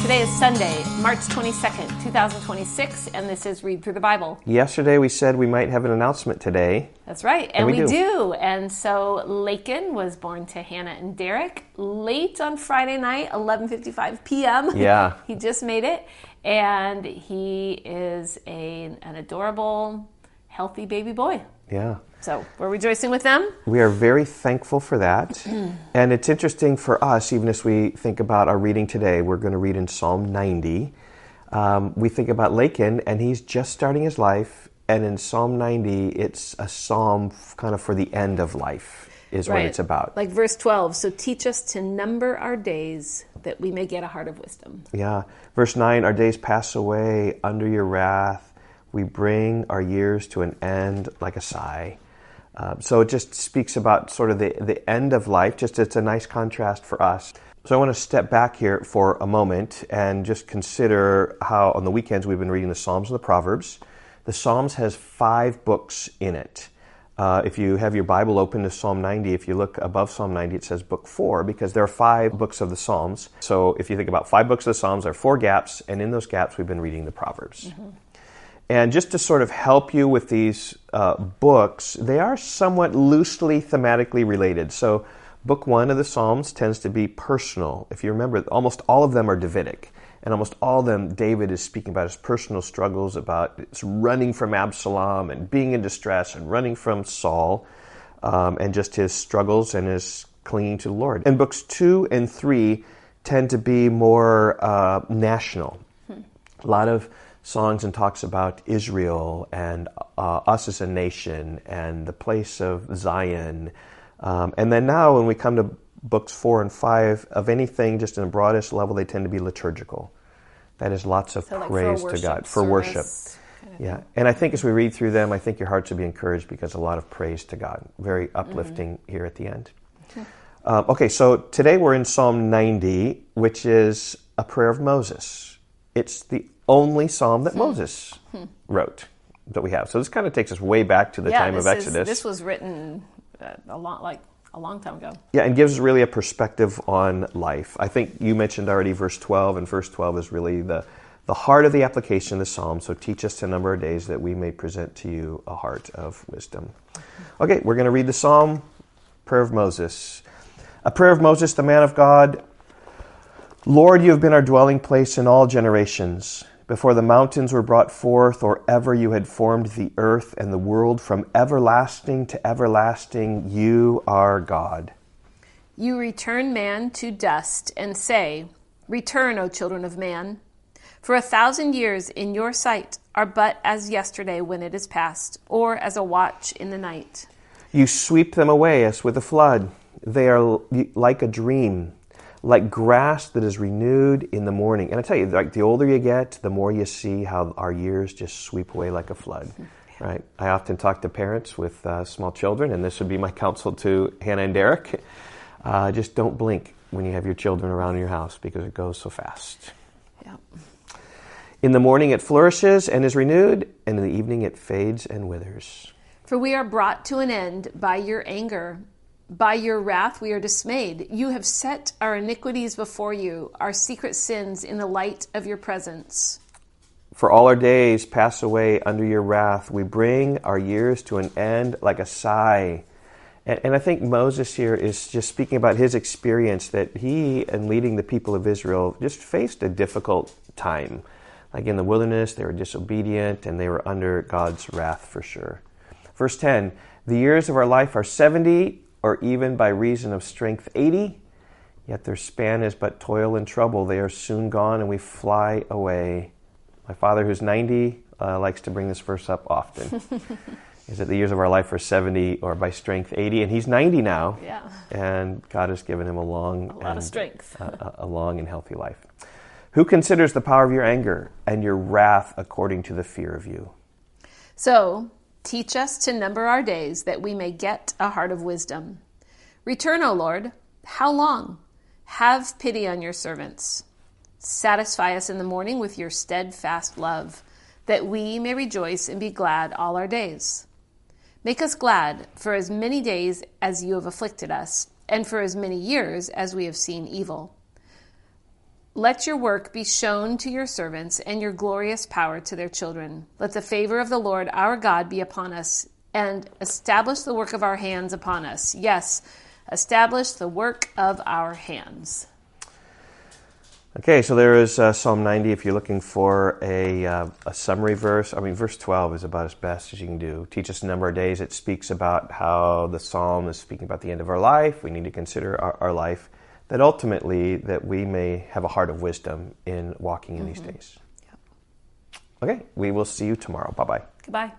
Today is Sunday, March 22nd, 2026, and this is Read Through the Bible. Yesterday we said we might have an announcement today. That's right, and we do. And so Lakin was born to Hannah and Derek late on Friday night, 11:55 p.m. Yeah. He just made it, and he is an adorable, healthy baby boy. Yeah. So we're rejoicing with them. We are very thankful for that. And it's interesting for us, even as we think about our reading today, we're going to read in Psalm 90. We think about Lakin, and he's just starting his life. And in Psalm 90, it's a psalm kind of for the end of life, is what it's about. Like verse 12, so teach us to number our days that we may get a heart of wisdom. Yeah. Verse 9, our days pass away under your wrath. We bring our years to an end like a sigh. So it just speaks about sort of the end of life. Just it's a nice contrast for us. So I want to step back here for a moment and just consider how on the weekends we've been reading the Psalms and the Proverbs. The Psalms has 5 books in it. If you have your Bible open to Psalm 90, if you look above Psalm 90, it says book 4 because there are 5 books of the Psalms. So if you think about 5 books of the Psalms, there are 4 gaps, and in those gaps we've been reading the Proverbs. Mm-hmm. And just to sort of help you with these books, they are somewhat loosely thematically related. So book 1 of the Psalms tends to be personal. If you remember, almost all of them are Davidic. And almost all of them, David is speaking about his personal struggles, about running from Absalom and being in distress and running from Saul, and just his struggles and his clinging to the Lord. And books 2 and 3 tend to be more national. A lot of songs and talks about Israel and us as a nation and the place of Zion. And then now when we come to books 4 and 5, of anything just in the broadest level, they tend to be liturgical. That is lots of praise to God, for worship. Kind of yeah. And I think as we read through them, I think your hearts will be encouraged because a lot of praise to God. Very uplifting here at the end. Okay, so today we're in Psalm 90, which is a prayer of Moses. It's the only psalm that Moses wrote that we have. So this kind of takes us way back to the time of Exodus. This was written a long time ago. Yeah, and gives us really a perspective on life. I think you mentioned already verse 12, and verse 12 is really the heart of the application of the psalm. So teach us to number our days that we may present to you a heart of wisdom. Okay, we're going to read the psalm, Prayer of Moses. A prayer of Moses, the man of God. Lord, you have been our dwelling place in all generations. Before the mountains were brought forth, or ever you had formed the earth and the world, from everlasting to everlasting, you are God. You return man to dust and say, return, O children of man. For 1,000 years in your sight are but as yesterday when it is past, or as a watch in the night. You sweep them away as with a flood. They are like a dream, like grass that is renewed in the morning. And I tell you, like the older you get, the more you see how our years just sweep away like a flood, right? I often talk to parents with small children, and this would be my counsel to Hannah and Derek. Just don't blink when you have your children around in your house because it goes so fast. Yeah. In the morning it flourishes and is renewed, and in the evening it fades and withers. For we are brought to an end by your anger. By your wrath we are dismayed. You have set our iniquities before you, our secret sins in the light of your presence. For all our days pass away under your wrath. We bring our years to an end like a sigh. And I think Moses here is just speaking about his experience that he, in leading the people of Israel, just faced a difficult time. Like in the wilderness, they were disobedient and they were under God's wrath for sure. Verse 10, the years of our life are 70, or even by reason of strength 80, yet their span is but toil and trouble. They are soon gone and we fly away. My father, who's 90, likes to bring this verse up often. Is that the years of our life are 70 or by strength 80, and he's 90 now. Yeah. And God has given him a lot of strength. a long and healthy life. Who considers the power of your anger and your wrath according to the fear of you? So, teach us to number our days that we may get a heart of wisdom. Return, O Lord. How long? Have pity on your servants. Satisfy us in the morning with your steadfast love, that we may rejoice and be glad all our days. Make us glad for as many days as you have afflicted us, and for as many years as we have seen evil. Let your work be shown to your servants and your glorious power to their children. Let the favor of the Lord our God be upon us and establish the work of our hands upon us. Yes, establish the work of our hands. Okay, so there is Psalm 90 if you're looking for a summary verse. I mean, verse 12 is about as best as you can do. Teach us a number of days. It speaks about how the psalm is speaking about the end of our life. We need to consider our life, that ultimately that we may have a heart of wisdom in walking in these days. Yep. Okay, we will see you tomorrow. Bye-bye. Goodbye.